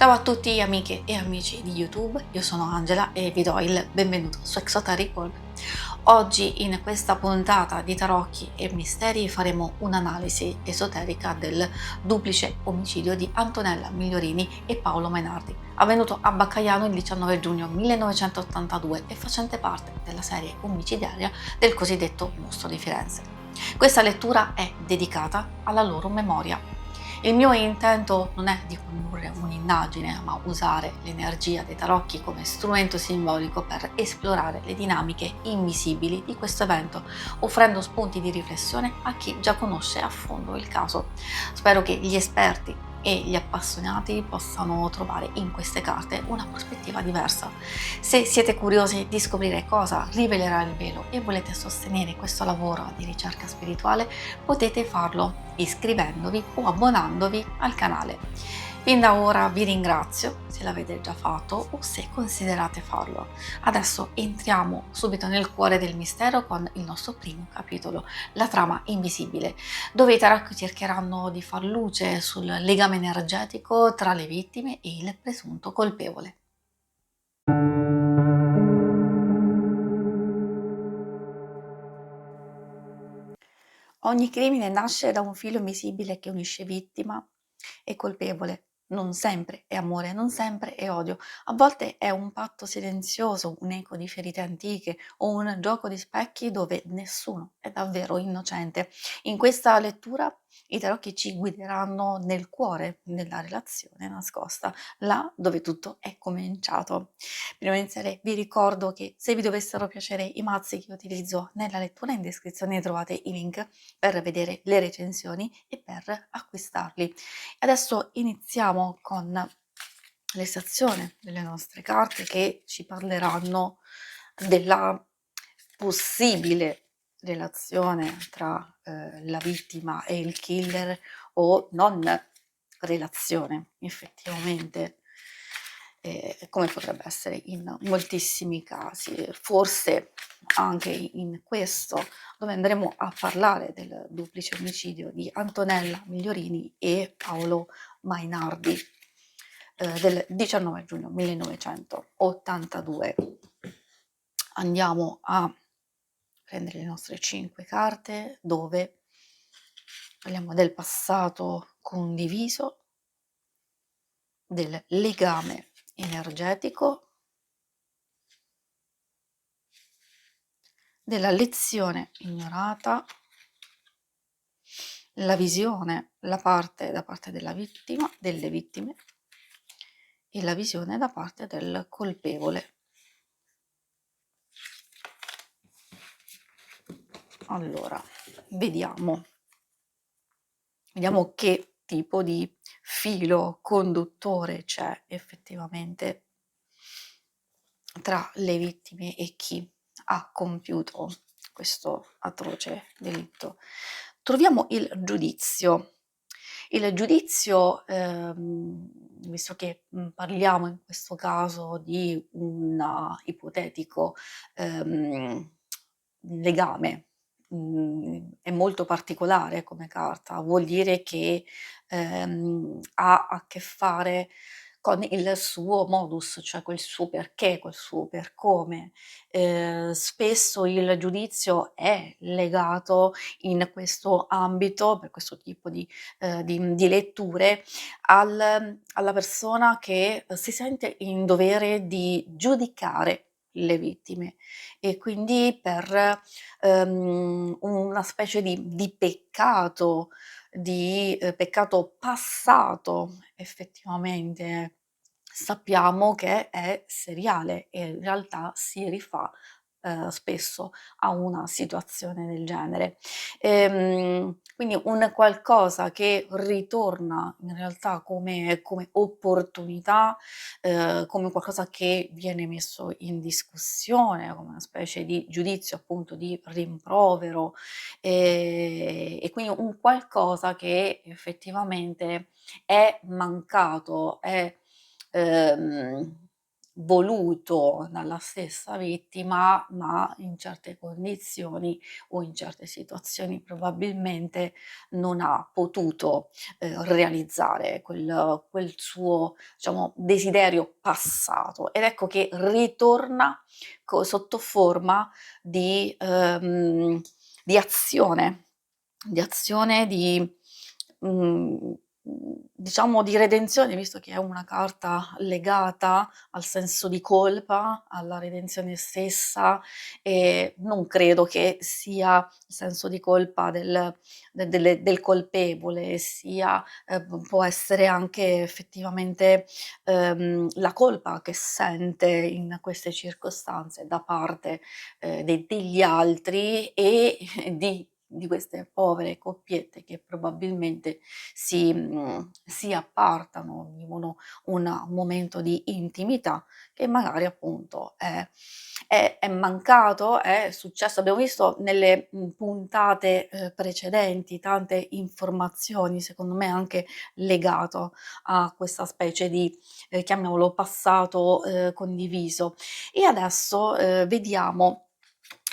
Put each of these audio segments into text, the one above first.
Ciao a tutti amiche e amici di YouTube, io sono Angela e vi do il benvenuto su Exoteric World. Oggi in questa puntata di tarocchi e misteri faremo un'analisi esoterica del duplice omicidio di Antonella Migliorini e Paolo Mainardi, avvenuto a Baccagliano il 19 giugno 1982 e facente parte della serie omicidiaria del cosiddetto Mostro di Firenze. Questa lettura è dedicata alla loro memoria. Il mio intento non è di condurre un'indagine, ma usare l'energia dei tarocchi come strumento simbolico per esplorare le dinamiche invisibili di questo evento, offrendo spunti di riflessione a chi già conosce a fondo il caso. Spero che gli esperti e gli appassionati possano trovare in queste carte una prospettiva diversa. Se siete curiosi di scoprire cosa rivelerà il velo e volete sostenere questo lavoro di ricerca spirituale, potete farlo iscrivendovi o abbonandovi al canale. Fin da ora vi ringrazio se l'avete già fatto o se considerate farlo. Adesso entriamo subito nel cuore del mistero con il nostro primo capitolo, la trama invisibile, dove i tarocchi cercheranno di far luce sul legame energetico tra le vittime e il presunto colpevole. Ogni crimine nasce da un filo invisibile che unisce vittima e colpevole. Non sempre è amore, non sempre è odio. A volte è un patto silenzioso, un eco di ferite antiche o un gioco di specchi dove nessuno è davvero innocente. In questa lettura i tarocchi ci guideranno nel cuore della relazione nascosta, là dove tutto è cominciato. Prima di iniziare vi ricordo che se vi dovessero piacere i mazzi che utilizzo nella lettura, in descrizione trovate i link per vedere le recensioni e per acquistarli. Adesso iniziamo con l'estrazione delle nostre carte che ci parleranno della possibile relazione tra la vittima e il killer o non relazione effettivamente, come potrebbe essere in moltissimi casi, forse anche in questo, dove andremo a parlare del duplice omicidio di Antonella Migliorini e Paolo Mainardi del 19 giugno 1982. Andiamo a prendere le nostre 5 carte dove parliamo del passato condiviso, del legame energetico, della lezione ignorata, la visione da parte della vittima, delle vittime e la visione da parte del colpevole. Allora, vediamo che tipo di filo conduttore c'è effettivamente tra le vittime e chi ha compiuto questo atroce delitto. Troviamo il giudizio. Il giudizio, visto che parliamo in questo caso di un ipotetico legame, è molto particolare come carta, vuol dire che ha a che fare con il suo modus, cioè col suo perché, col suo per come. Spesso il giudizio è legato in questo ambito, per questo tipo di letture, alla persona che si sente in dovere di giudicare le vittime e quindi per una specie di peccato, di peccato passato effettivamente. Sappiamo che è seriale e in realtà si rifà spesso a una situazione del genere. Quindi un qualcosa che ritorna in realtà come opportunità, come qualcosa che viene messo in discussione, come una specie di giudizio, appunto, di rimprovero, e quindi un qualcosa che effettivamente è mancato, è ehm, voluto dalla stessa vittima, ma in certe condizioni o in certe situazioni probabilmente non ha potuto, realizzare quel suo, diciamo, desiderio passato. Ed ecco che ritorna sotto forma di, di azione, di diciamo di redenzione, visto che è una carta legata al senso di colpa, alla redenzione stessa, e non credo che sia il senso di colpa del colpevole, sia può essere anche effettivamente, la colpa che sente in queste circostanze da parte, degli altri e di queste povere coppiette che probabilmente si appartano, vivono un momento di intimità che magari appunto è mancato, è successo. Abbiamo visto nelle, puntate, precedenti tante informazioni, secondo me anche legato a questa specie di, chiamiamolo passato, condiviso. E adesso, vediamo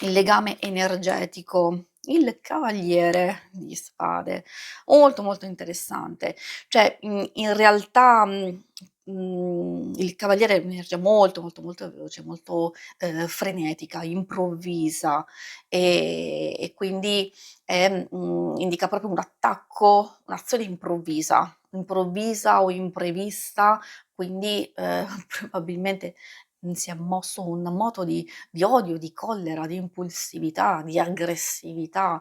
il legame energetico. Il cavaliere di spade, molto, molto interessante. Cioè, in realtà, il cavaliere è un'energia molto, molto, molto veloce, molto, frenetica, improvvisa, e quindi indica proprio un attacco, un'azione improvvisa o imprevista, quindi, probabilmente, si è mosso un moto di odio, di collera, di impulsività, di aggressività,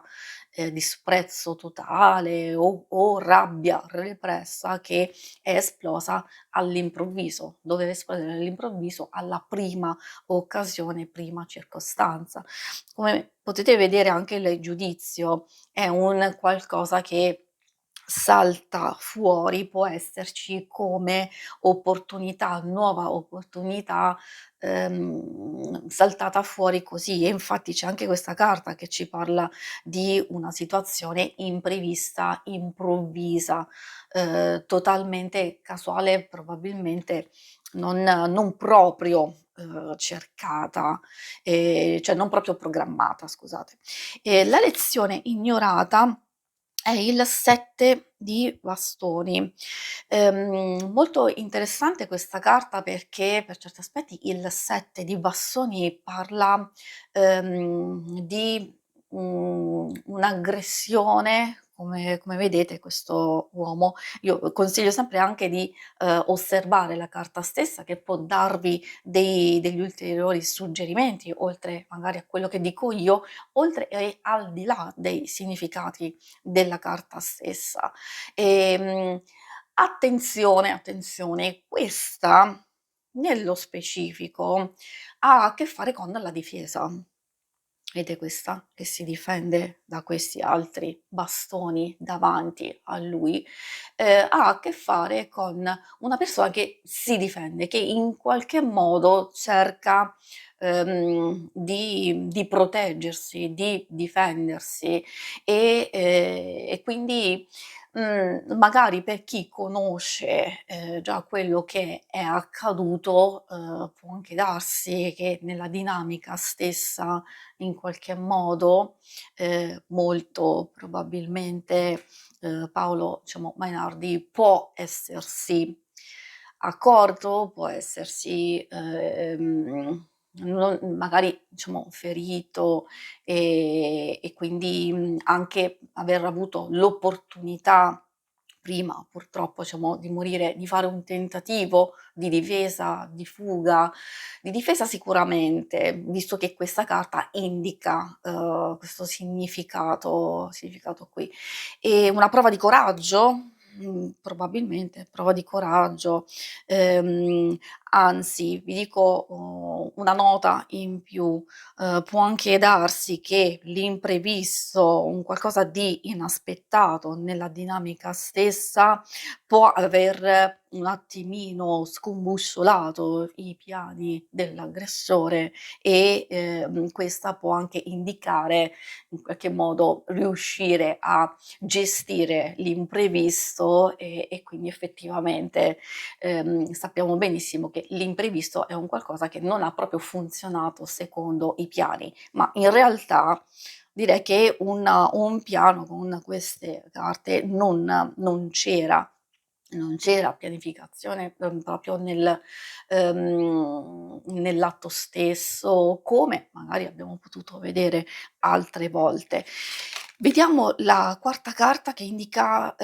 di sprezzo totale o rabbia repressa che è esplosa all'improvviso, doveva esplodere all'improvviso alla prima occasione, prima circostanza. Come potete vedere anche il giudizio è un qualcosa che salta fuori, può esserci come opportunità, nuova opportunità, saltata fuori così. E infatti c'è anche questa carta che ci parla di una situazione imprevista, improvvisa, totalmente casuale, probabilmente non proprio, cercata, cioè non proprio programmata, scusate. La lezione ignorata è il 7 di bastoni. Molto interessante questa carta perché per certi aspetti il 7 di bastoni parla, di, un'aggressione, come vedete questo uomo. Io consiglio sempre anche di, osservare la carta stessa che può darvi degli ulteriori suggerimenti, oltre magari a quello che dico io, oltre e al di là dei significati della carta stessa. Attenzione, attenzione, questa nello specifico ha a che fare con la difesa. Vedete questa che si difende da questi altri bastoni davanti a lui, ha a che fare con una persona che si difende, che in qualche modo cerca, di proteggersi, di difendersi e quindi, magari per chi conosce, già quello che è accaduto, può anche darsi che nella dinamica stessa in qualche modo, molto probabilmente, Paolo, diciamo, Mainardi può essersi accorto, può essersi, non magari diciamo ferito, e quindi, anche aver avuto l'opportunità prima purtroppo, diciamo, di morire, di fare un tentativo di difesa, di fuga, di difesa sicuramente, visto che questa carta indica, questo significato qui. Una prova di coraggio? Probabilmente, prova di coraggio, ehm, anzi vi dico, una nota in più, può anche darsi che l'imprevisto, un qualcosa di inaspettato nella dinamica stessa, può aver un attimino scombussolato i piani dell'aggressore e, questa può anche indicare, in qualche modo, riuscire a gestire l'imprevisto e quindi effettivamente, sappiamo benissimo che l'imprevisto è un qualcosa che non ha proprio funzionato secondo i piani, ma in realtà direi che un piano con queste carte non c'era pianificazione, proprio nell'atto stesso, come magari abbiamo potuto vedere altre volte. Vediamo la quarta carta che indica,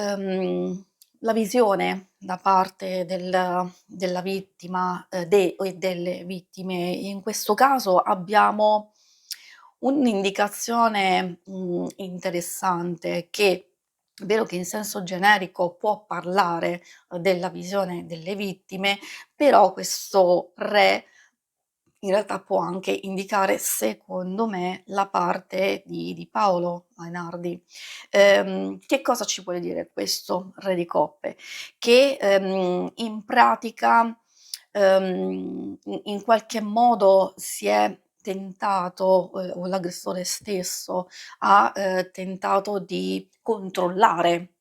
la visione da parte della vittima, de o e delle vittime. In questo caso abbiamo un'indicazione, interessante che è vero che in senso generico può parlare, della visione delle vittime, però questo re in realtà può anche indicare, secondo me, la parte di Paolo Mainardi. Che cosa ci vuole dire questo re di coppe? Che, in pratica, in qualche modo si è tentato, o l'aggressore stesso ha, tentato di controllare,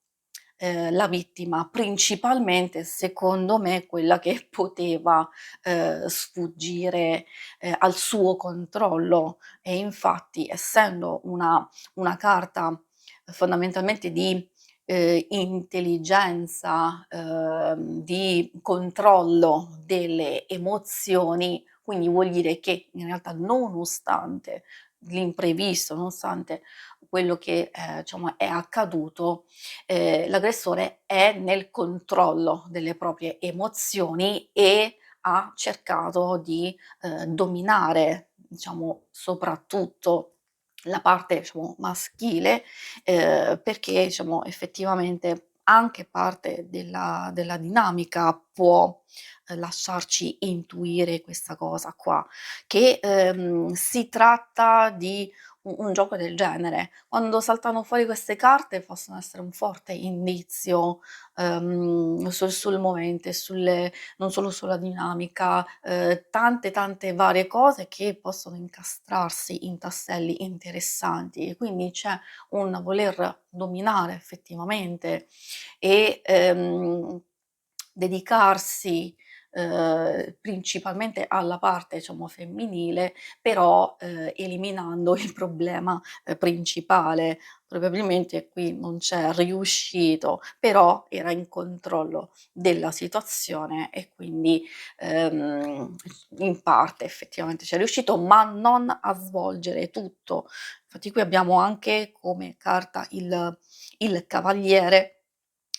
la vittima, principalmente secondo me quella che poteva, sfuggire, al suo controllo e infatti essendo una carta fondamentalmente di, intelligenza, di controllo delle emozioni, quindi vuol dire che in realtà nonostante l'imprevisto, nonostante quello che, diciamo è accaduto, l'aggressore è nel controllo delle proprie emozioni e ha cercato di, dominare, diciamo, soprattutto la parte, diciamo, maschile, perché, diciamo, effettivamente anche parte della dinamica può, lasciarci intuire questa cosa qua, che, si tratta di un gioco del genere. Quando saltano fuori queste carte possono essere un forte indizio, sul movente, sulle non solo sulla dinamica, tante varie cose che possono incastrarsi in tasselli interessanti e quindi c'è un voler dominare effettivamente e, dedicarsi, principalmente alla parte, diciamo, femminile, però, eliminando il problema, principale. Probabilmente qui non c'è riuscito, però era in controllo della situazione e quindi, in parte effettivamente c'è riuscito, ma non a svolgere tutto. Infatti qui abbiamo anche come carta il cavaliere,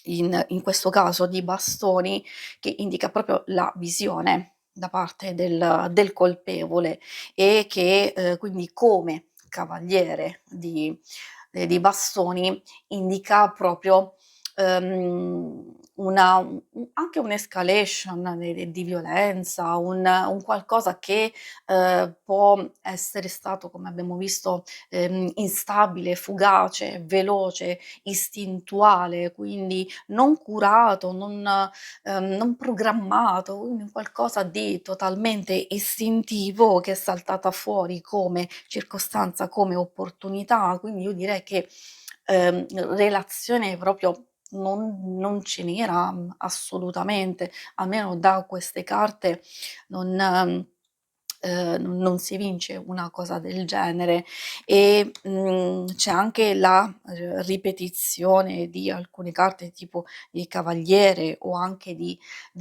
in questo caso di bastoni, che indica proprio la visione da parte del colpevole e che, quindi come cavaliere di bastoni indica proprio, una anche un'escalation di violenza, un qualcosa che, può essere stato, come abbiamo visto, instabile, fugace, veloce, istintuale, quindi non curato, non programmato, quindi un qualcosa di totalmente istintivo che è saltata fuori come circostanza, come opportunità. Quindi io direi che, relazione proprio non ce n'era, assolutamente, almeno da queste carte non non si evince una cosa del genere e, c'è anche la, ripetizione di alcune carte tipo il cavaliere o anche di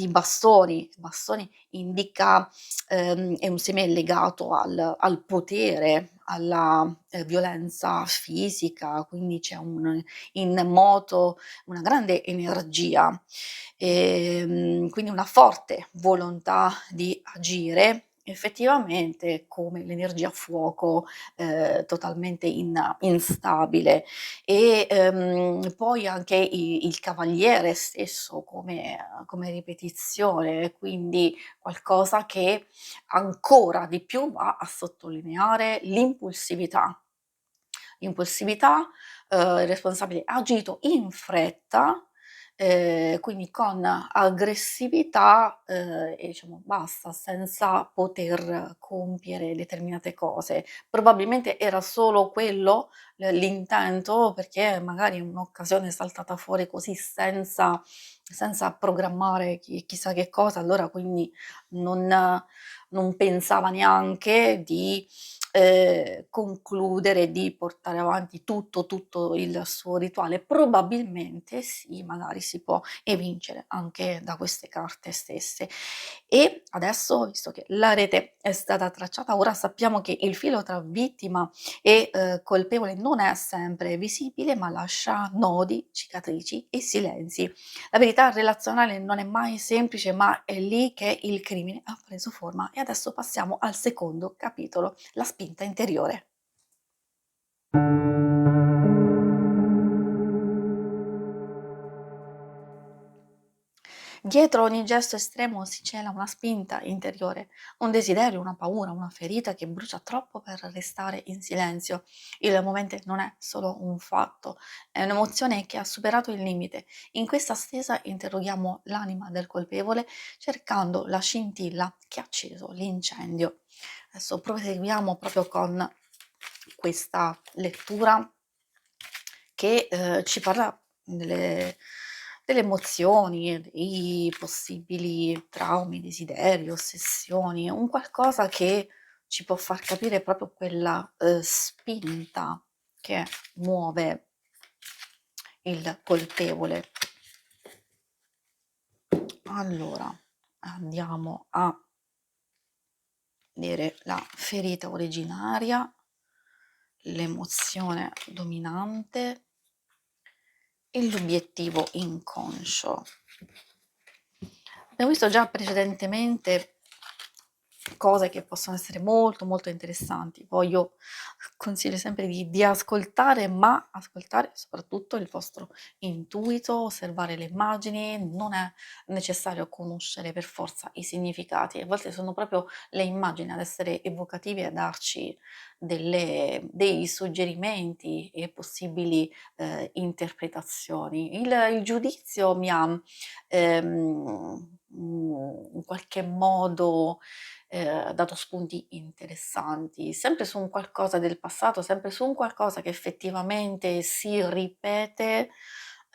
bastoni. Bastoni indica è un seme legato al potere, alla, violenza fisica, quindi c'è un in moto una grande energia, quindi una forte volontà di agire, effettivamente come l'energia fuoco, totalmente instabile. E, poi anche il cavaliere stesso come ripetizione, quindi qualcosa che ancora di più va a sottolineare l'impulsività. Impulsività, il responsabile ha agito in fretta, quindi con aggressività, e diciamo basta, senza poter compiere determinate cose. Probabilmente era solo quello l'intento, perché magari un'occasione è saltata fuori così senza programmare chissà che cosa, allora quindi non pensava neanche di, concludere, di portare avanti tutto il suo rituale. Probabilmente sì, magari si può evincere anche da queste carte stesse. E adesso, visto che la rete è stata tracciata, ora sappiamo che il filo tra vittima e, colpevole non è sempre visibile, ma lascia nodi, cicatrici e silenzi. La verità relazionale non è mai semplice, ma è lì che il crimine ha preso forma. E adesso passiamo al secondo capitolo, la spinta interiore. Dietro ogni gesto estremo si cela una spinta interiore, un desiderio, una paura, una ferita che brucia troppo per restare in silenzio. Il movente non è solo un fatto, è un'emozione che ha superato il limite. In questa stesa interroghiamo l'anima del colpevole cercando la scintilla che ha acceso l'incendio. Adesso proseguiamo proprio con questa lettura che ci parla delle emozioni, dei possibili traumi, desideri, ossessioni, un qualcosa che ci può far capire proprio quella spinta che muove il colpevole. Allora, andiamo a vedere la ferita originaria, l'emozione dominante e l'obiettivo inconscio. Abbiamo visto già precedentemente cose che possono essere molto interessanti. Poi io consiglio sempre di ascoltare, ma ascoltare soprattutto il vostro intuito, osservare le immagini, non è necessario conoscere per forza i significati. A volte sono proprio le immagini ad essere evocative e a darci dei suggerimenti e possibili, interpretazioni. Il giudizio mi ha, in qualche modo, dato spunti interessanti, sempre su un qualcosa del passato, sempre su un qualcosa che effettivamente si ripete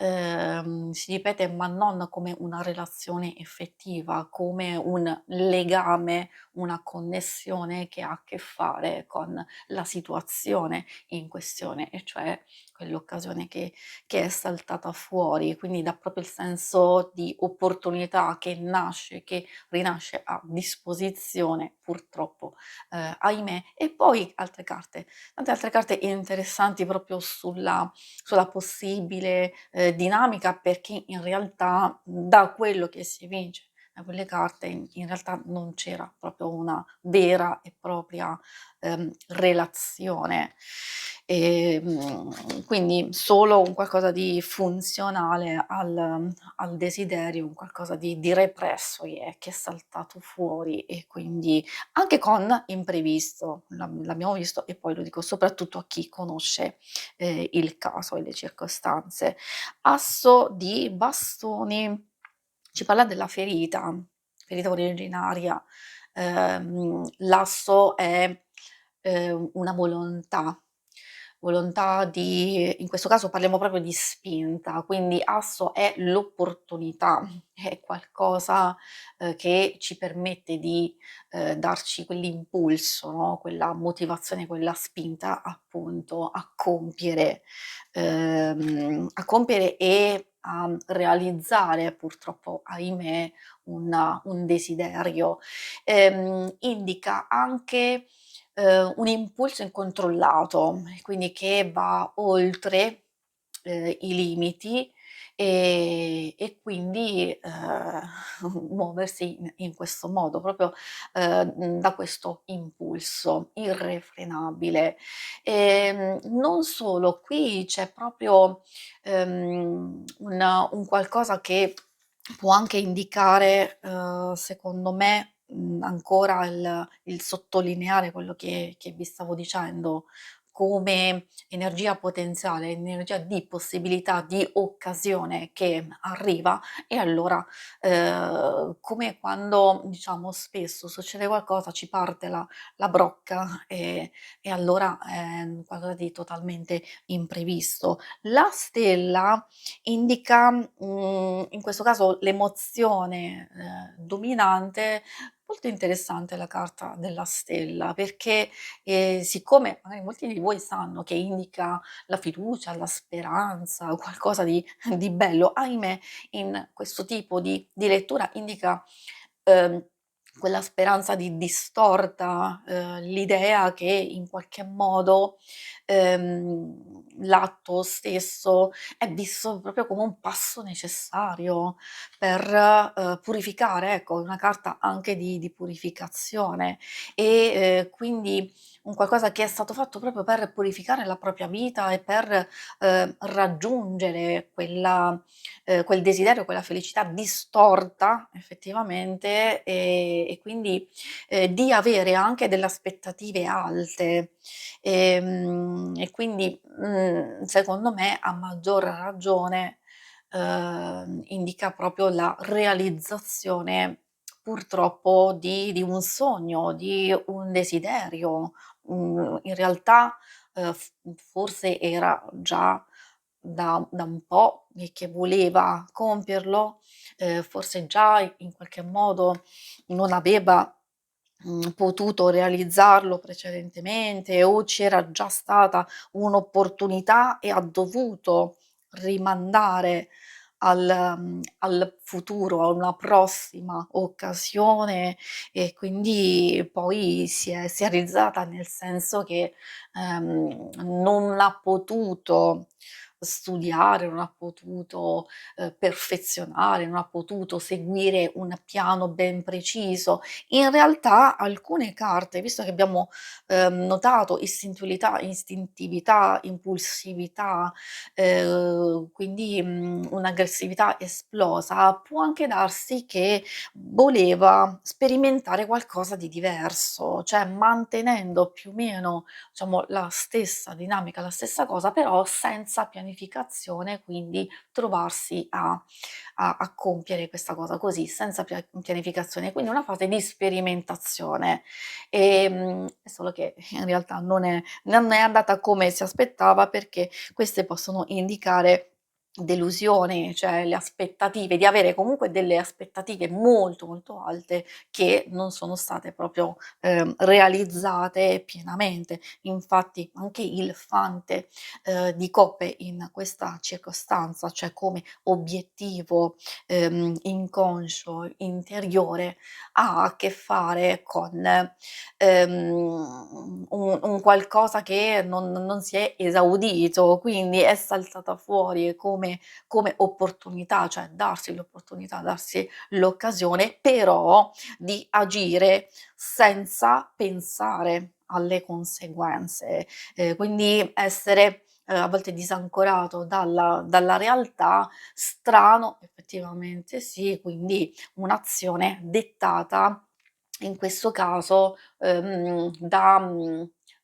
ma non come una relazione effettiva, come un legame, una connessione che ha a che fare con la situazione in questione, e cioè quell'occasione che è saltata fuori, quindi dà proprio il senso di opportunità che nasce, che rinasce a disposizione purtroppo, ahimè. E poi altre carte, tante altre carte interessanti proprio sulla possibile, dinamica, perché in realtà da quello che si evince da quelle carte in realtà non c'era proprio una vera e propria, relazione. Quindi solo un qualcosa di funzionale al desiderio, un qualcosa di represso che è saltato fuori, e quindi anche con imprevisto, l'abbiamo visto, e poi lo dico soprattutto a chi conosce, il caso e le circostanze. Asso di bastoni ci parla della ferita originaria. L'asso è, una volontà di, in questo caso parliamo proprio di spinta, quindi asso è l'opportunità, è qualcosa, che ci permette di, darci quell'impulso, no, quella motivazione, quella spinta appunto a compiere e a realizzare, purtroppo ahimè, un desiderio. Indica anche, un impulso incontrollato, e quindi che va oltre, i limiti, e quindi, muoversi in questo modo, proprio, da questo impulso irrefrenabile. Non solo, qui c'è proprio, un qualcosa che può anche indicare, secondo me, ancora il sottolineare quello che vi stavo dicendo come energia potenziale, energia di possibilità, di occasione che arriva e allora, come quando diciamo spesso succede qualcosa, ci parte la brocca e allora è qualcosa di totalmente imprevisto. La stella indica, in questo caso l'emozione, dominante. Molto interessante la carta della stella perché, siccome magari molti di voi sanno che indica la fiducia, la speranza, qualcosa di bello, ahimè in questo tipo di lettura indica, ehm, quella speranza di distorta, l'idea che in qualche modo, l'atto stesso è visto proprio come un passo necessario per, purificare, ecco, una carta anche di purificazione e, quindi un qualcosa che è stato fatto proprio per purificare la propria vita e per, raggiungere quel desiderio, quella felicità distorta effettivamente, e quindi, di avere anche delle aspettative alte. E quindi, secondo me a maggior ragione, indica proprio la realizzazione purtroppo di un sogno, di un desiderio. In realtà, forse era già da un po' e che voleva compierlo, forse già in qualche modo non aveva, potuto realizzarlo precedentemente o c'era già stata un'opportunità e ha dovuto rimandare al futuro, a una prossima occasione e quindi poi si è realizzata, nel senso che, non ha potuto studiare, non ha potuto, perfezionare, non ha potuto seguire un piano ben preciso. In realtà alcune carte, visto che abbiamo, notato istintività, impulsività, quindi, un'aggressività esplosa, può anche darsi che voleva sperimentare qualcosa di diverso, cioè mantenendo più o meno, diciamo, la stessa dinamica, la stessa cosa, però senza pianificazione, quindi trovarsi a compiere questa cosa così, senza pianificazione, quindi una fase di sperimentazione. È solo che in realtà non è andata come si aspettava, perché queste possono indicare delusione, cioè le aspettative di avere comunque delle aspettative molto, molto alte che non sono state proprio, realizzate pienamente. Infatti anche il fante, di coppe in questa circostanza, cioè come obiettivo, inconscio, interiore, ha a che fare con, un qualcosa che non si è esaudito, quindi è saltata fuori come opportunità, cioè darsi l'opportunità, darsi l'occasione, però di agire senza pensare alle conseguenze, quindi essere, a volte disancorato dalla realtà, strano effettivamente sì, quindi un'azione dettata in questo caso,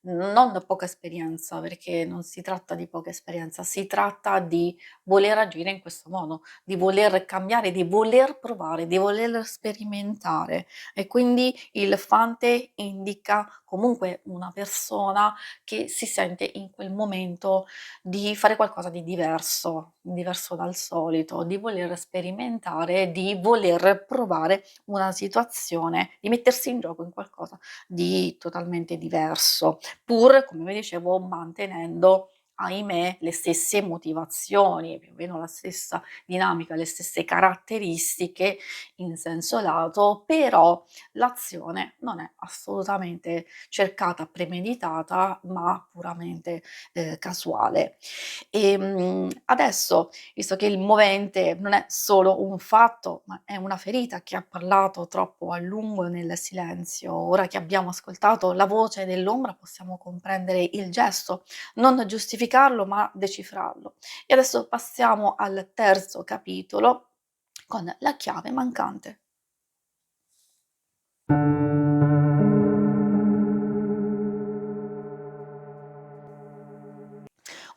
non da poca esperienza, perché non si tratta di poca esperienza, si tratta di voler agire in questo modo, di voler cambiare, di voler provare, di voler sperimentare e quindi il fante indica comunque una persona che si sente in quel momento di fare qualcosa di diverso dal solito, di voler sperimentare, di voler provare una situazione, di mettersi in gioco in qualcosa di totalmente diverso, pur, come vi dicevo, mantenendo, ahimè, le stesse motivazioni, più o meno la stessa dinamica, le stesse caratteristiche in senso lato, però l'azione non è assolutamente cercata, premeditata, ma puramente, casuale. Adesso, visto che il movente non è solo un fatto, ma è una ferita che ha parlato troppo a lungo nel silenzio, ora che abbiamo ascoltato la voce dell'ombra possiamo comprendere il gesto, non giustificarlo ma decifrarlo. E adesso passiamo al terzo capitolo con la chiave mancante.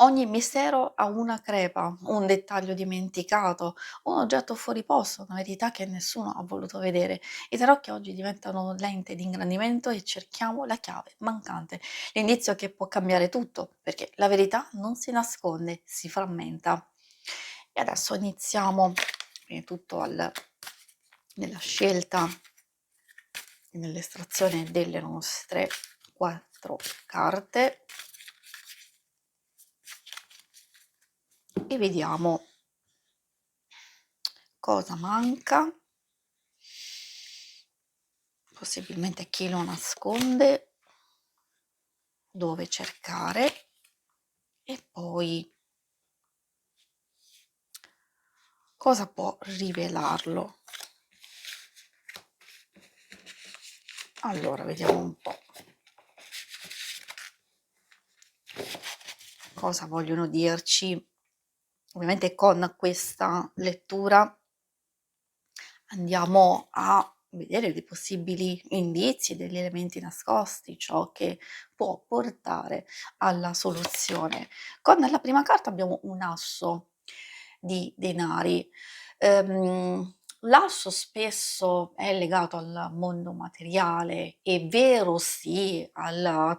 Ogni mistero ha una crepa, un dettaglio dimenticato, un oggetto fuori posto, una verità che nessuno ha voluto vedere. I tarocchi oggi diventano lente di ingrandimento e cerchiamo la chiave mancante, l'indizio che può cambiare tutto, perché la verità non si nasconde, si frammenta. E adesso iniziamo, prima di tutto nella scelta e nell'estrazione delle nostre 4 carte e vediamo cosa manca, possibilmente chi lo nasconde, dove cercare e poi cosa può rivelarlo. Allora, vediamo un po' cosa vogliono dirci. Ovviamente con questa lettura andiamo a vedere dei possibili indizi, degli elementi nascosti, ciò che può portare alla soluzione. Con la prima carta abbiamo un asso di denari. L'asso spesso è legato al mondo materiale, è vero sì,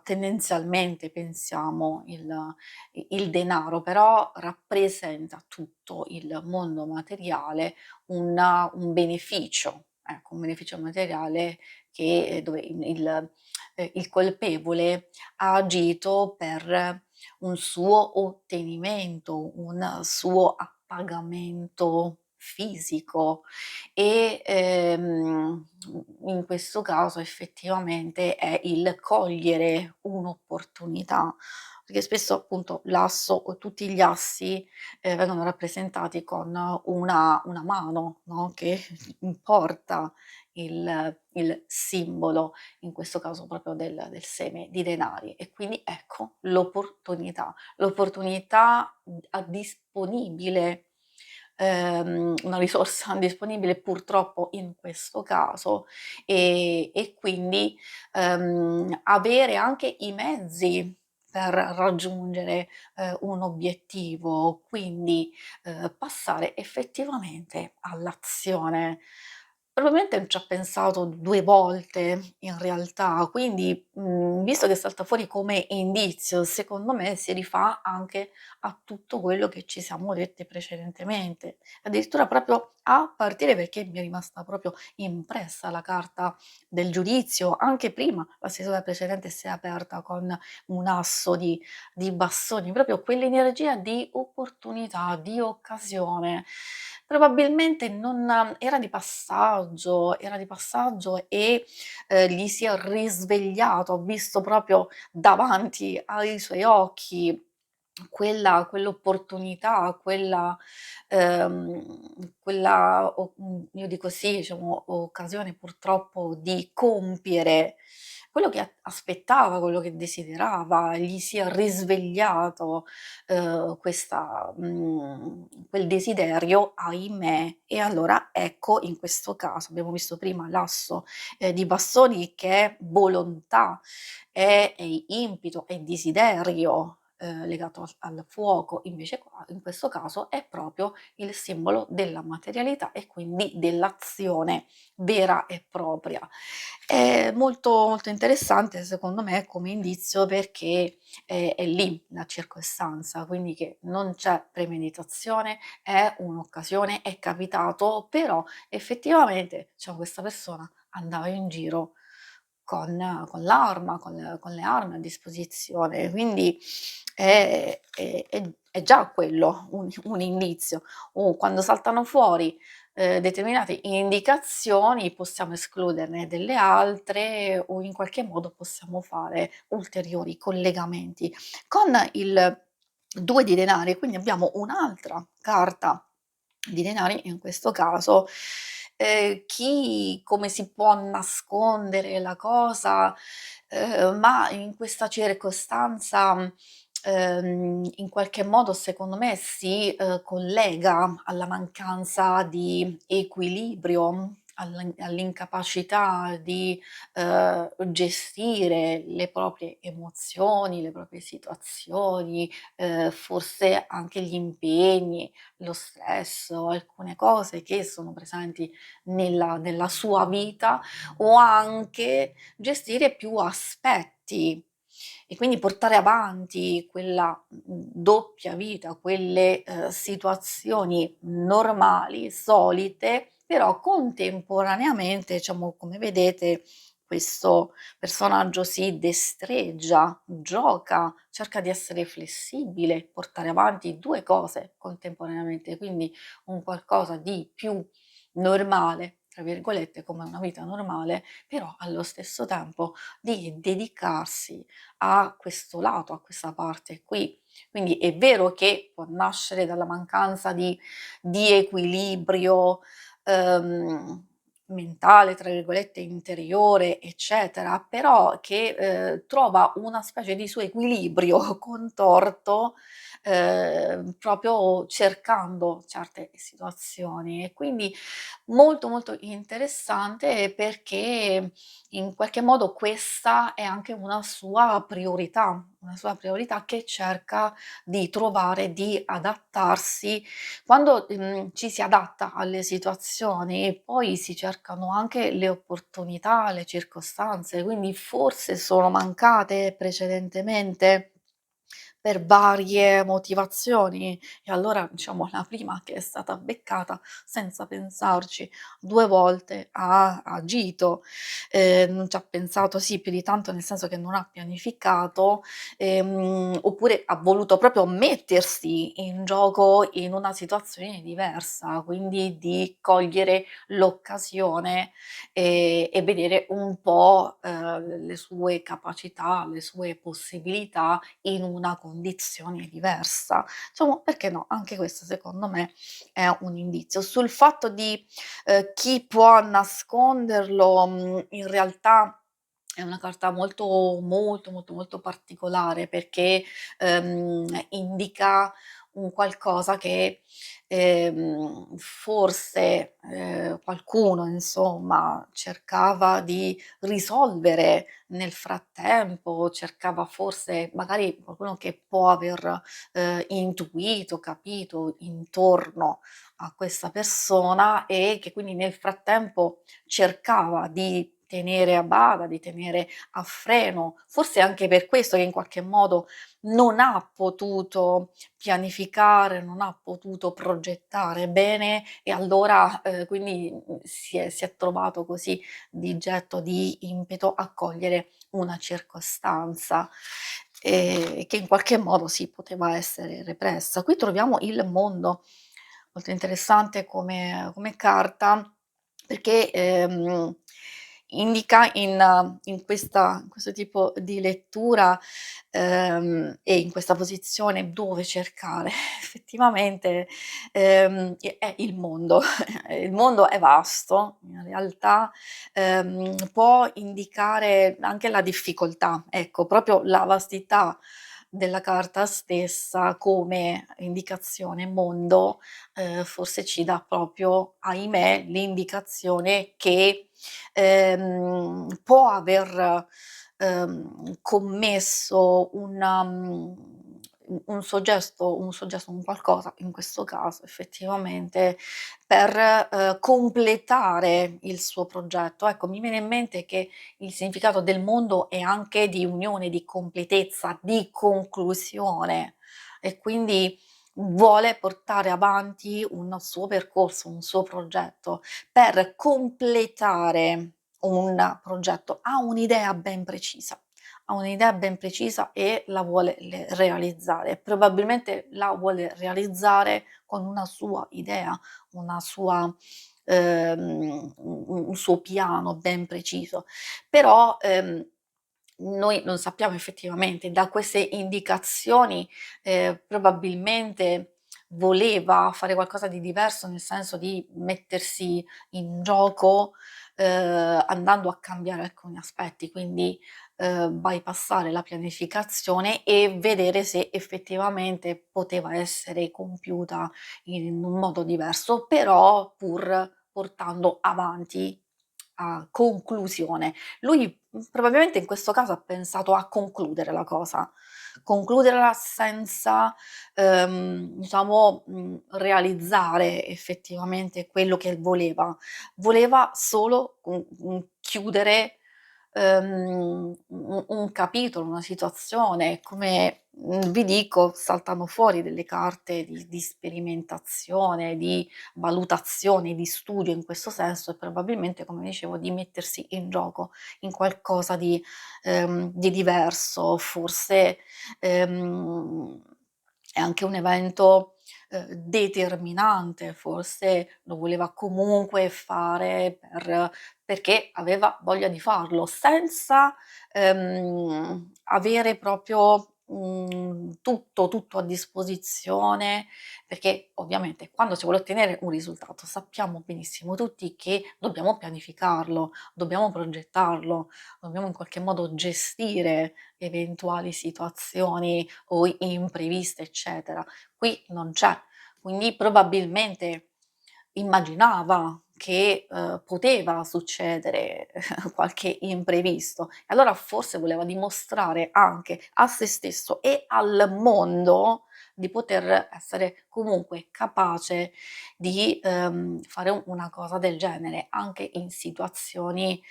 tendenzialmente pensiamo il denaro, però rappresenta tutto il mondo materiale un beneficio, ecco, un beneficio materiale che dove il colpevole ha agito per un suo ottenimento, un suo appagamento fisico e, in questo caso effettivamente è il cogliere un'opportunità, perché spesso appunto l'asso o tutti gli assi vengono rappresentati con una mano, no, che porta il simbolo, in questo caso proprio del seme di denari e quindi ecco l'opportunità a disponibile, una risorsa disponibile purtroppo in questo caso e quindi, avere anche i mezzi per raggiungere un obiettivo, quindi passare effettivamente all'azione. Probabilmente non ci ha pensato 2 volte in realtà, quindi, visto che salta fuori come indizio, secondo me si rifà anche a tutto quello che ci siamo detti precedentemente. Addirittura proprio a partire perché mi è rimasta proprio impressa la carta del giudizio, anche prima la sessione precedente si è aperta con un asso di bastoni, proprio quell'energia di opportunità, di occasione. Probabilmente non era di passaggio e, gli si è risvegliato, ha visto proprio davanti ai suoi occhi quell'opportunità, io dico sì, diciamo, occasione purtroppo di compiere quello che aspettava, quello che desiderava, gli si è risvegliato, quel desiderio, ahimè. E allora ecco, in questo caso abbiamo visto prima l'asso, di bastoni che è volontà, è impito, è desiderio, legato al fuoco, invece qua in questo caso è proprio il simbolo della materialità e quindi dell'azione vera e propria. È molto interessante secondo me come indizio perché è lì la circostanza, quindi che non c'è premeditazione, è un'occasione, è capitato, però effettivamente, diciamo, questa persona andava in giro con l'arma, con le armi a disposizione, quindi è già quello un indizio. O quando saltano fuori determinate indicazioni possiamo escluderne delle altre o in qualche modo possiamo fare ulteriori collegamenti. Con il 2 di denari quindi abbiamo un'altra carta di denari, in questo caso, chi come si può nascondere la cosa, ma in questa circostanza, in qualche modo secondo me si, collega alla mancanza di equilibrio, all'incapacità di gestire le proprie emozioni, le proprie situazioni, forse anche gli impegni, lo stress o alcune cose che sono presenti nella sua vita, o anche gestire più aspetti e quindi portare avanti quella, doppia vita, quelle, situazioni normali, solite, però contemporaneamente, diciamo, come vedete, questo personaggio si destreggia, gioca, cerca di essere flessibile, portare avanti 2 cose contemporaneamente, quindi un qualcosa di più "normale", tra virgolette, come una vita normale, però allo stesso tempo di dedicarsi a questo lato, a questa parte qui. Quindi è vero che può nascere dalla mancanza di equilibrio, ehm, mentale, tra virgolette, "interiore", eccetera, però che, trova una specie di suo equilibrio contorto, proprio cercando certe situazioni. E quindi molto, molto interessante, perché in qualche modo questa è anche una sua priorità che cerca di trovare, di adattarsi. Quando, ci si adatta alle situazioni, poi si cercano anche le opportunità, le circostanze, quindi forse sono mancate precedentemente per varie motivazioni, e allora diciamo la prima che è stata beccata senza pensarci 2 volte ha agito, non ci ha pensato, sì, più di tanto, nel senso che non ha pianificato, oppure ha voluto proprio mettersi in gioco in una situazione diversa, quindi di cogliere l'occasione, e vedere un po', le sue capacità, le sue possibilità in una condizione diversa. Diciamo, perché no, anche questo secondo me è un indizio. Sul fatto di, chi può nasconderlo, in realtà è una carta molto, molto, molto, molto particolare, perché, indica un qualcosa che, forse, qualcuno insomma cercava di risolvere nel frattempo, cercava forse magari qualcuno che può aver, intuito, capito intorno a questa persona, e che quindi nel frattempo cercava di tenere a bada, di tenere a freno. Forse anche per questo che in qualche modo non ha potuto pianificare, non ha potuto progettare bene, e allora, quindi, si è trovato così di getto, di impeto, a cogliere una circostanza, che in qualche modo sì, poteva essere repressa. Qui troviamo il mondo, molto interessante come carta, perché, indica in questo tipo di lettura, e in questa posizione dove cercare. Effettivamente, è il mondo. Il mondo è vasto, in realtà, può indicare anche la difficoltà, ecco, proprio la vastità della carta stessa come indicazione mondo, forse ci dà proprio, ahimè, l'indicazione che, può aver, commesso un soggesto, un qualcosa, in questo caso effettivamente, per, completare il suo progetto. Ecco, mi viene in mente che il significato del mondo è anche di unione, di completezza, di conclusione, e quindi vuole portare avanti un suo percorso, un suo progetto. Per completare un progetto ha un'idea ben precisa e la vuole realizzare. Probabilmente la vuole realizzare con una sua idea, una sua, un suo piano ben preciso. Però, noi non sappiamo effettivamente, da queste indicazioni, probabilmente voleva fare qualcosa di diverso, nel senso di mettersi in gioco, andando a cambiare alcuni aspetti, quindi, bypassare la pianificazione e vedere se effettivamente poteva essere compiuta in un modo diverso, però pur portando avanti a conclusione. Lui, probabilmente in questo caso ha pensato a concludere la cosa, concluderla senza, diciamo, realizzare effettivamente quello che voleva. Voleva solo chiudere, un capitolo, una situazione. Come, vi dico, saltano fuori delle carte di sperimentazione, di valutazione, di studio in questo senso, e probabilmente, come dicevo, di mettersi in gioco in qualcosa di diverso. Forse, ehm, è anche un evento, determinante, forse lo voleva comunque fare perché aveva voglia di farlo, senza, avere proprio, tutto a disposizione, perché ovviamente quando si vuole ottenere un risultato sappiamo benissimo tutti che dobbiamo pianificarlo, dobbiamo progettarlo, dobbiamo in qualche modo gestire eventuali situazioni o impreviste, eccetera. Qui non c'è, quindi probabilmente immaginava che, poteva succedere qualche imprevisto, e allora forse voleva dimostrare anche a se stesso e al mondo di poter essere comunque capace di, fare una cosa del genere, anche in situazioni,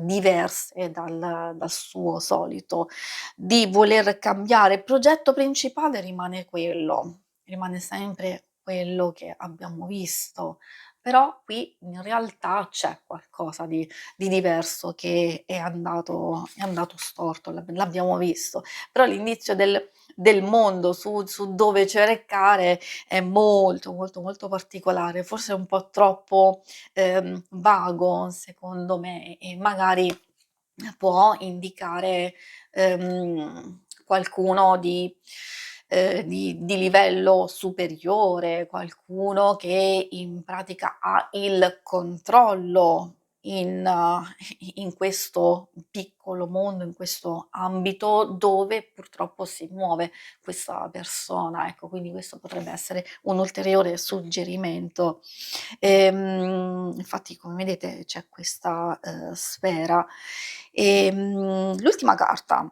diverse dal suo solito, di voler cambiare. Il progetto principale rimane sempre quello che abbiamo visto, però qui in realtà c'è qualcosa di diverso che è andato storto, l'abbiamo visto. Però l'inizio del mondo su dove cercare è molto, molto, molto particolare, forse un po' troppo, vago secondo me, e magari può indicare, qualcuno di livello superiore, qualcuno che in pratica ha il controllo in questo piccolo mondo, in questo ambito dove purtroppo si muove questa persona. Ecco, quindi questo potrebbe essere un ulteriore suggerimento. Infatti, come vedete, c'è questa, sfera. L'ultima carta,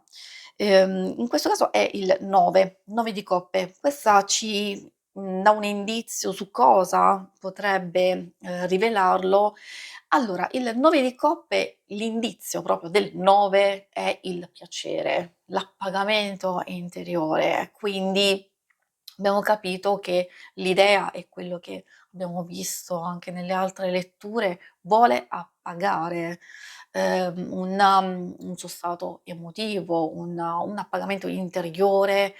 in questo caso è il 9, 9 di coppe. Questa ci, dà un indizio su cosa potrebbe, rivelarlo. Allora, il 9 di coppe, l'indizio proprio del 9 è il piacere, l'appagamento interiore, quindi abbiamo capito che l'idea, e quello che abbiamo visto anche nelle altre letture, vuole appagare, un suo stato emotivo, un appagamento interiore,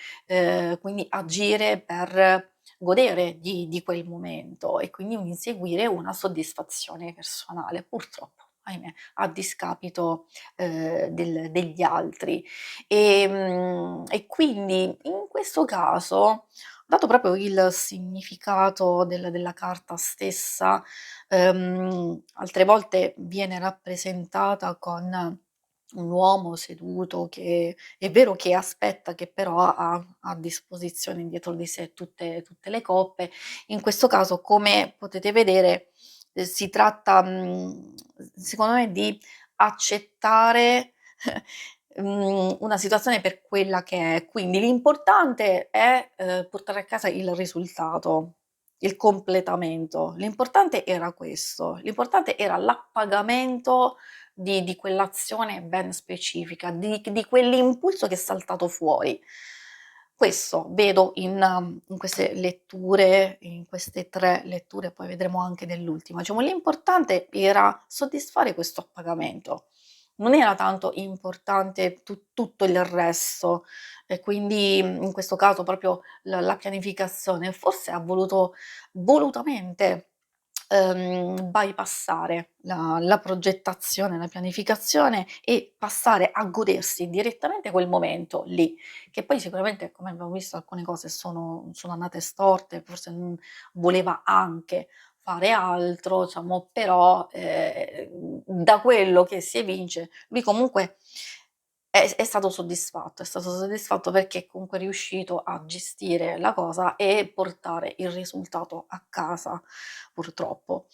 quindi agire per godere di quel momento, e quindi un inseguire una soddisfazione personale, purtroppo, ahimè, a discapito, degli altri. E quindi in questo caso, dato proprio il significato della carta stessa, altre volte viene rappresentata con un uomo seduto che è vero che aspetta, che però ha a disposizione dietro di sé tutte le coppe. In questo caso, come potete vedere, si tratta, secondo me, di accettare una situazione per quella che è. Quindi l'importante è, portare a casa il risultato, il completamento. L'importante era questo, l'importante era l'appagamento di quell'azione ben specifica, di quell'impulso che è saltato fuori. Questo vedo in queste letture, in queste 3 letture, poi vedremo anche nell'ultima. Diciamo, l'importante era soddisfare questo appagamento. Non era tanto importante tutto il resto, e quindi, in questo caso proprio la pianificazione. Forse ha voluto volutamente, bypassare la progettazione, la pianificazione, e passare a godersi direttamente quel momento lì, che poi sicuramente, come abbiamo visto, alcune cose sono andate storte, forse, voleva anche fare altro, diciamo, però, da quello che si evince, lui comunque è stato soddisfatto perché comunque è riuscito a gestire la cosa e portare il risultato a casa, purtroppo.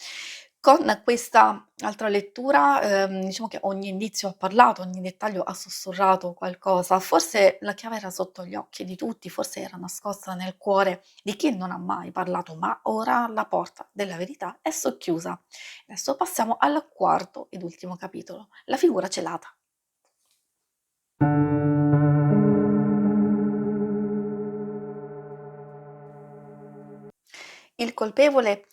Con questa altra lettura, diciamo che ogni indizio ha parlato, ogni dettaglio ha sussurrato qualcosa. Forse la chiave era sotto gli occhi di tutti, forse era nascosta nel cuore di chi non ha mai parlato, ma ora la porta della verità è socchiusa. Adesso passiamo al quarto ed ultimo capitolo, la figura celata. Il colpevole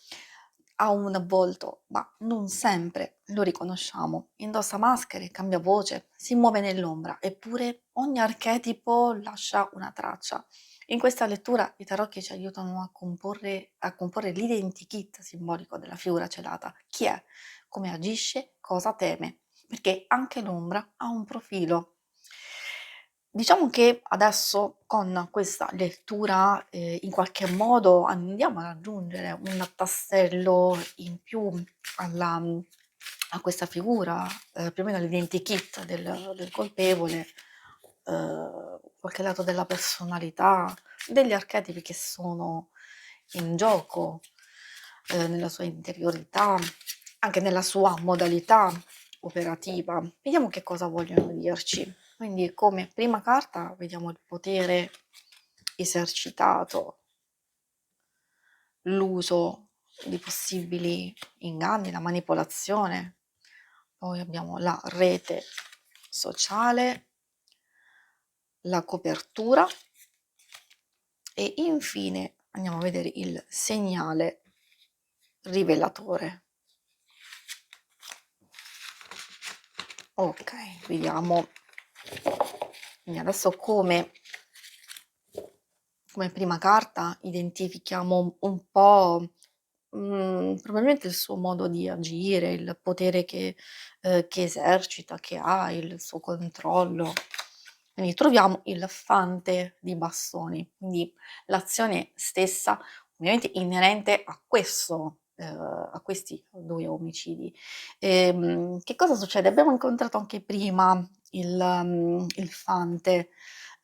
ha un volto, ma non sempre lo riconosciamo. Indossa maschere, cambia voce, si muove nell'ombra, eppure ogni archetipo lascia una traccia. In questa lettura i tarocchi ci aiutano a comporre l'identikit simbolico della figura celata. Chi è? Come agisce? Cosa teme? Perché anche l'ombra ha un profilo. Diciamo che adesso con questa lettura, in qualche modo andiamo ad aggiungere un tassello in più alla a questa figura, più o meno all'identikit del colpevole, qualche lato della personalità, degli archetipi che sono in gioco, nella sua interiorità, anche nella sua modalità operativa. Vediamo che cosa vogliono dirci. Quindi come prima carta vediamo il potere esercitato, l'uso di possibili inganni, la manipolazione. Poi abbiamo la rete sociale, la copertura e infine andiamo a vedere il segnale rivelatore. Ok, vediamo. Quindi adesso come prima carta identifichiamo un po', probabilmente il suo modo di agire, il potere che esercita, che ha, il suo controllo. Quindi troviamo il fante di bastoni, quindi l'azione stessa ovviamente inerente a questi 2 omicidi. Che cosa succede? Abbiamo incontrato anche prima il fante,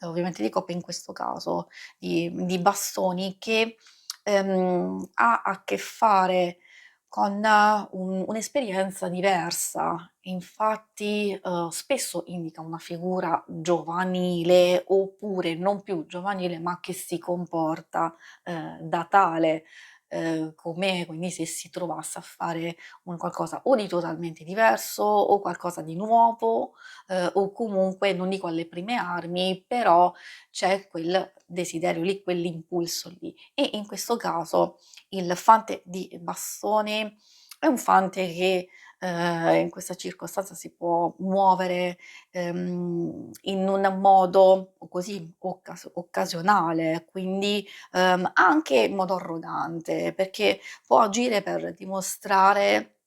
ovviamente di coppia in questo caso, di bastoni che, ha a che fare con un'esperienza diversa. Infatti, spesso indica una figura giovanile, oppure non più giovanile, ma che si comporta, da tale, come quindi se si trovasse a fare un qualcosa o di totalmente diverso, o qualcosa di nuovo, o comunque non dico alle prime armi, però c'è quel desiderio lì, quell'impulso lì. E in questo caso il fante di bastone è un fante che, in questa circostanza si può muovere, in un modo così occasionale, quindi, anche in modo arrogante, perché può agire per dimostrare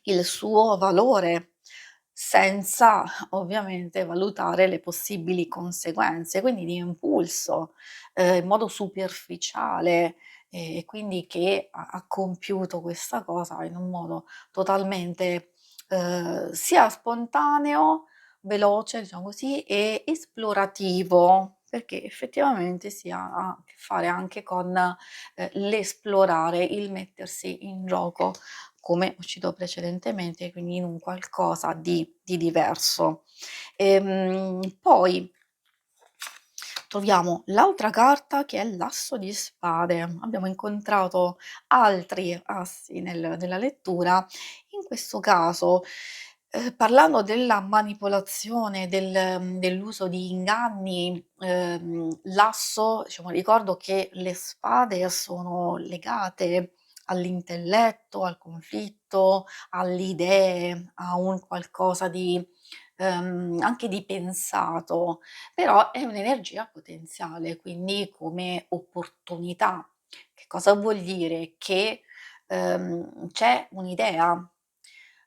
il suo valore, senza ovviamente valutare le possibili conseguenze, quindi di impulso, in modo superficiale, e quindi che ha compiuto questa cosa in un modo totalmente, sia spontaneo, veloce, diciamo così, e esplorativo, perché effettivamente si ha a che fare anche con, l'esplorare, il mettersi in gioco, come uscito precedentemente, quindi in un qualcosa di diverso. Poi troviamo l'altra carta che è l'asso di spade. Abbiamo incontrato altri assi nella lettura. In questo caso, parlando della manipolazione, dell'uso di inganni, l'asso, diciamo, ricordo che le spade sono legate all'intelletto, al conflitto, alle idee, a un qualcosa di anche di pensato, però è un'energia potenziale, quindi come opportunità. Che cosa vuol dire? Che, c'è un'idea,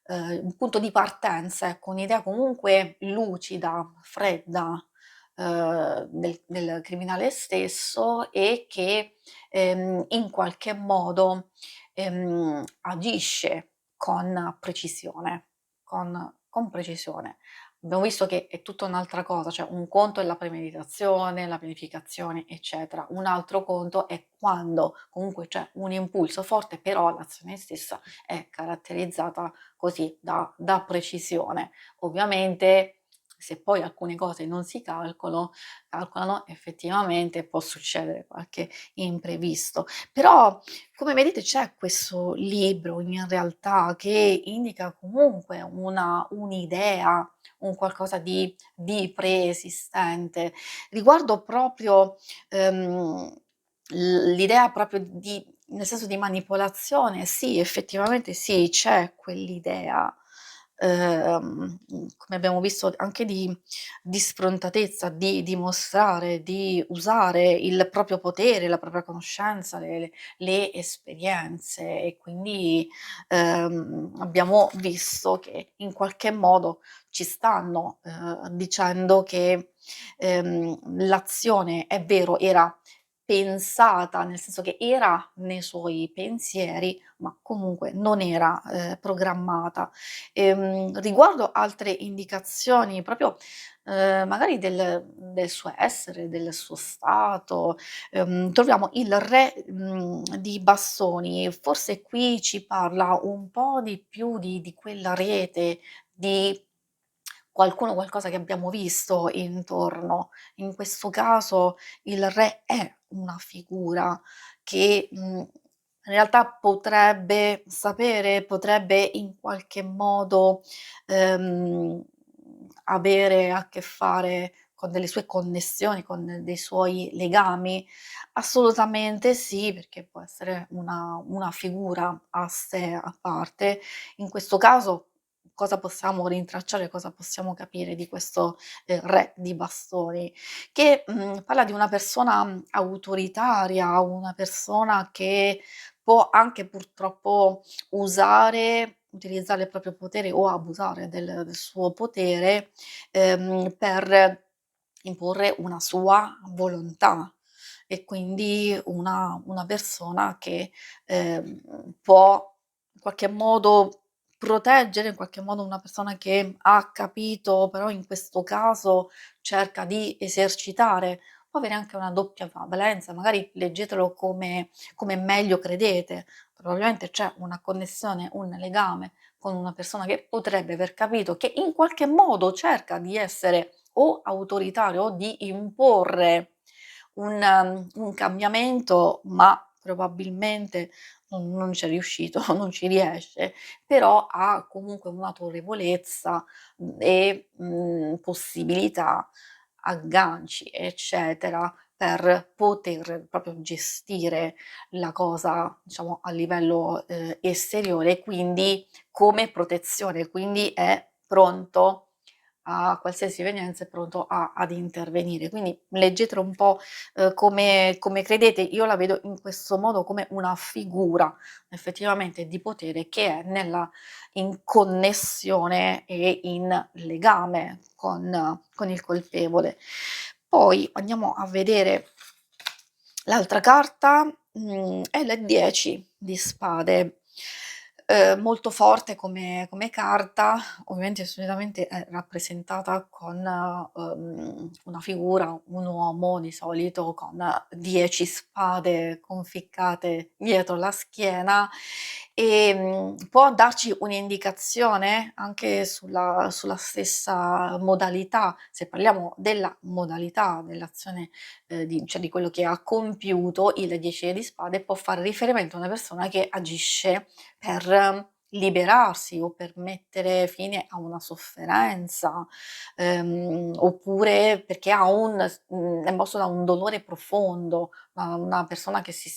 un punto di partenza, ecco, un'idea comunque lucida, fredda, del criminale stesso e che, in qualche modo, agisce con precisione, con precisione. abbiamo visto che è tutta un'altra cosa, cioè un conto è la premeditazione, la pianificazione, eccetera. Un altro conto è quando comunque c'è un impulso forte, però l'azione stessa è caratterizzata così da precisione. Ovviamente se poi alcune cose non si calcolano, effettivamente può succedere qualche imprevisto. Però come vedete c'è questo libro in realtà che indica comunque un'idea, un qualcosa di preesistente. Riguardo proprio, l'idea proprio di nel senso di manipolazione, sì, effettivamente sì, c'è quell'idea, come abbiamo visto anche di sfrontatezza, di dimostrare, di usare il proprio potere, la propria conoscenza, le esperienze e quindi, abbiamo visto che in qualche modo ci stanno, dicendo che, l'azione è vero era pensata, nel senso che era nei suoi pensieri, ma comunque non era, programmata. Riguardo altre indicazioni proprio, magari del suo essere, del suo stato, troviamo il re, di bastoni. Forse qui ci parla un po' di più di quella rete, di qualcuno, qualcosa che abbiamo visto intorno. In questo caso il re è una figura che, in realtà potrebbe sapere, potrebbe in qualche modo, ehm, avere a che fare con delle sue connessioni, con dei suoi legami? Assolutamente sì, perché può essere una figura a sé, a parte. In questo caso cosa possiamo rintracciare, cosa possiamo capire di questo, re di bastoni? Che, parla di una persona, autoritaria, una persona che può anche purtroppo utilizzare il proprio potere o abusare del suo potere, per imporre una sua volontà e quindi una persona che, può in qualche modo proteggere, in qualche modo una persona che ha capito, però in questo caso cerca di esercitare. Può avere anche una doppia valenza, magari leggetelo come meglio credete. Probabilmente c'è una connessione, un legame con una persona che potrebbe aver capito che in qualche modo cerca di essere o autoritario o di imporre un cambiamento, ma probabilmente non c'è riuscito, non ci riesce, però ha comunque un'autorevolezza, e, possibilità, agganci, eccetera, per poter proprio gestire la cosa, diciamo, a livello, esteriore e quindi come protezione, quindi è pronto a qualsiasi evenienza, è pronto ad intervenire. Quindi leggetelo un po', come credete. Io la vedo in questo modo come una figura effettivamente di potere che è nella in connessione e in legame con il colpevole. Poi andiamo a vedere l'altra carta, è il 10 di spade. Molto forte come carta, ovviamente solitamente è rappresentata con, una figura, un uomo di solito con 10 spade conficcate dietro la schiena, può darci un'indicazione anche sulla stessa modalità, se parliamo della modalità dell'azione, di quello che ha compiuto il 10 di spade, può fare riferimento a una persona che agisce per liberarsi o per mettere fine a una sofferenza, oppure perché è mosso da un dolore profondo, da una persona che si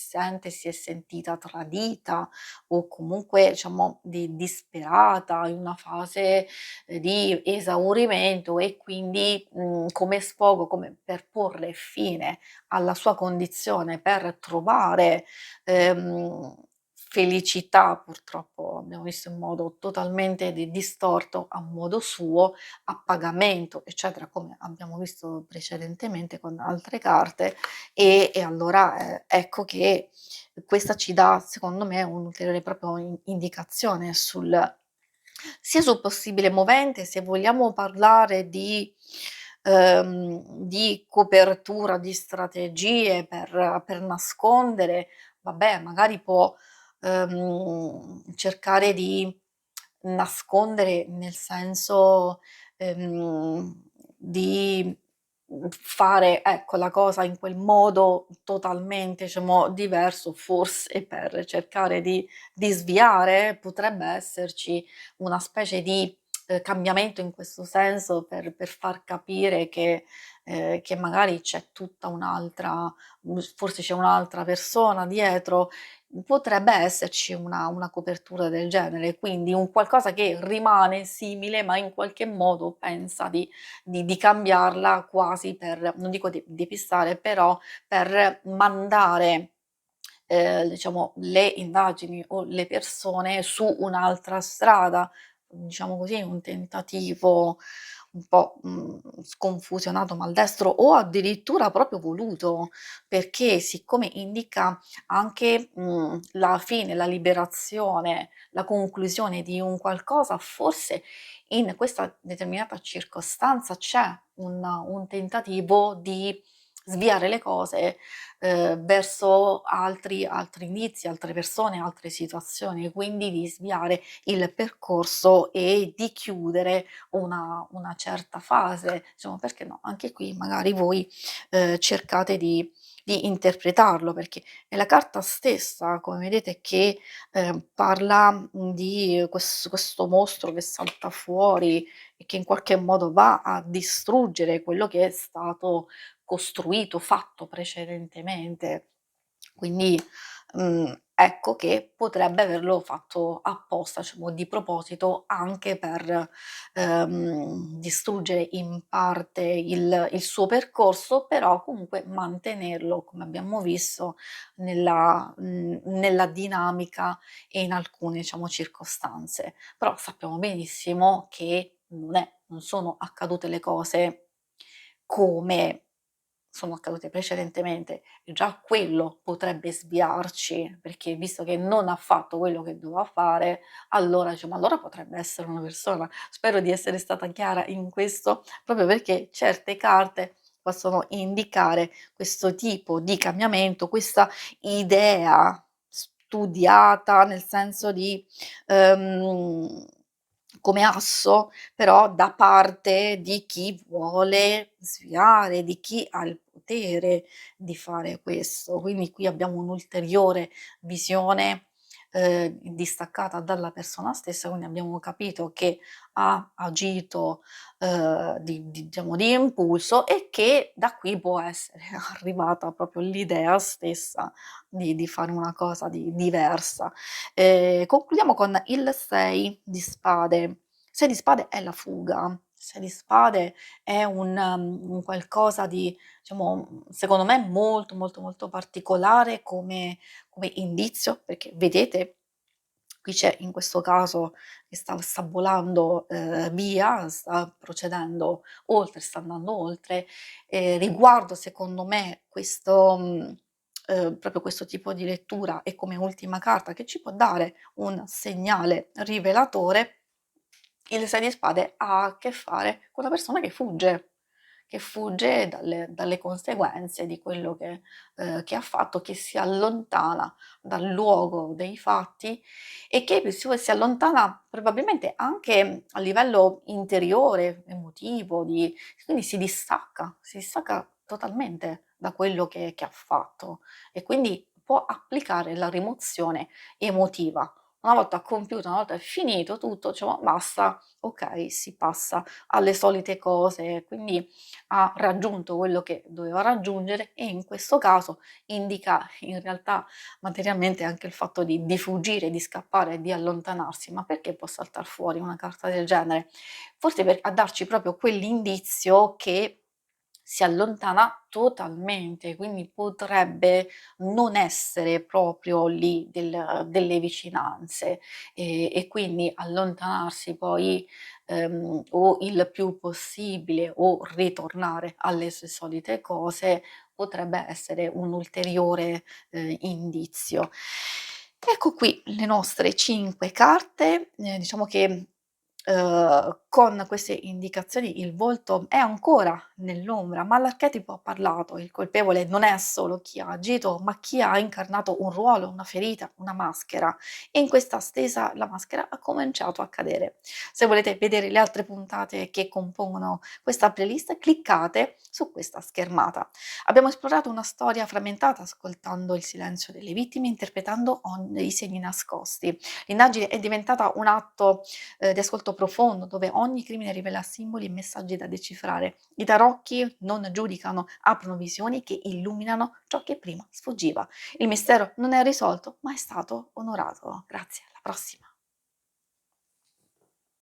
è sentita tradita o comunque diciamo disperata, in una fase, di esaurimento e quindi, come sfogo, come per porre fine alla sua condizione, per trovare, felicità, purtroppo abbiamo visto in modo totalmente distorto, a modo suo, a pagamento, eccetera, come abbiamo visto precedentemente con altre carte e allora, ecco che questa ci dà, secondo me, un'ulteriore proprio indicazione sul sia sul possibile movente, se vogliamo parlare di copertura, di strategie per nascondere, vabbè, magari può, cercare di nascondere nel senso, di, fare, ecco, la cosa in quel modo totalmente, diciamo, diverso, forse per cercare di sviare, potrebbe esserci una specie di, cambiamento in questo senso per far capire che magari c'è tutta un'altra forse c'è un'altra persona dietro, potrebbe esserci una copertura del genere, quindi un qualcosa che rimane simile, ma in qualche modo pensa di cambiarla quasi per non dico depistare, però per mandare diciamo le indagini o le persone su un'altra strada, diciamo così, un tentativo un po', sconfusionato, maldestro o addirittura proprio voluto, perché siccome indica anche, la fine, la liberazione, la conclusione di un qualcosa, forse in questa determinata circostanza c'è un tentativo di sviare le cose verso altri indizi, altre persone, altre situazioni, quindi di sviare il percorso e di chiudere una certa fase. Insomma, perché no, anche qui magari voi, cercate di interpretarlo, perché è la carta stessa, come vedete, che, parla, di questo mostro che salta fuori e che in qualche modo va a distruggere quello che è stato costruito, fatto precedentemente. Quindi, ecco che potrebbe averlo fatto apposta, diciamo di proposito, anche per, distruggere in parte il suo percorso, però comunque mantenerlo, come abbiamo visto, nella dinamica e in alcune, diciamo, circostanze. Però sappiamo benissimo che non sono accadute le cose come sono accadute precedentemente e già quello potrebbe sviarci, perché visto che non ha fatto quello che doveva fare, allora diciamo, allora potrebbe essere una persona. Spero di essere stata chiara in questo, proprio perché certe carte possono indicare questo tipo di cambiamento, questa idea studiata, nel senso di, ehm, come asso però da parte di chi vuole sviare, di chi ha il potere di fare questo. Quindi qui abbiamo un'ulteriore visione, distaccata dalla persona stessa, quindi abbiamo capito che ha agito, diciamo di impulso e che da qui può essere arrivata proprio l'idea stessa di fare una cosa di diversa. Concludiamo con il 6 di spade. 6 di spade è la fuga, 6 di spade è un qualcosa di diciamo, secondo me molto, molto, molto particolare come indizio, perché vedete qui c'è in questo caso che sta volando, via, sta procedendo oltre, sta andando oltre. Riguardo secondo me questo proprio questo tipo di lettura e come ultima carta che ci può dare un segnale rivelatore, il 6 di spade ha a che fare con una persona che fugge dalle conseguenze di quello che ha fatto, che si allontana dal luogo dei fatti e che si allontana probabilmente anche a livello interiore, emotivo, quindi si distacca totalmente da quello che ha fatto e quindi può applicare la rimozione emotiva. Una volta compiuto, una volta finito tutto, diciamo: "Basta, okay", si passa alle solite cose, quindi ha raggiunto quello che doveva raggiungere e in questo caso indica in realtà materialmente anche il fatto di fuggire, di scappare, di allontanarsi. Ma perché può saltar fuori una carta del genere? Forse per a darci proprio quell'indizio che si allontana totalmente, quindi potrebbe non essere proprio lì delle vicinanze, e quindi allontanarsi poi, o il più possibile o ritornare alle sue solite cose, potrebbe essere un ulteriore, indizio. Ecco qui le nostre 5 carte, diciamo che con queste indicazioni il volto è ancora nell'ombra, ma l'archetipo ha parlato, il colpevole non è solo chi ha agito, ma chi ha incarnato un ruolo, una ferita, una maschera e in questa stesa la maschera ha cominciato a cadere. Se volete vedere le altre puntate che compongono questa playlist, cliccate su questa schermata. Abbiamo esplorato una storia frammentata ascoltando il silenzio delle vittime, interpretando i segni nascosti. L'indagine è diventata un atto di ascolto profondo, dove ogni crimine rivela simboli e messaggi da decifrare. I tarocchi non giudicano, aprono visioni che illuminano ciò che prima sfuggiva. Il mistero non è risolto, ma è stato onorato. Grazie, alla prossima.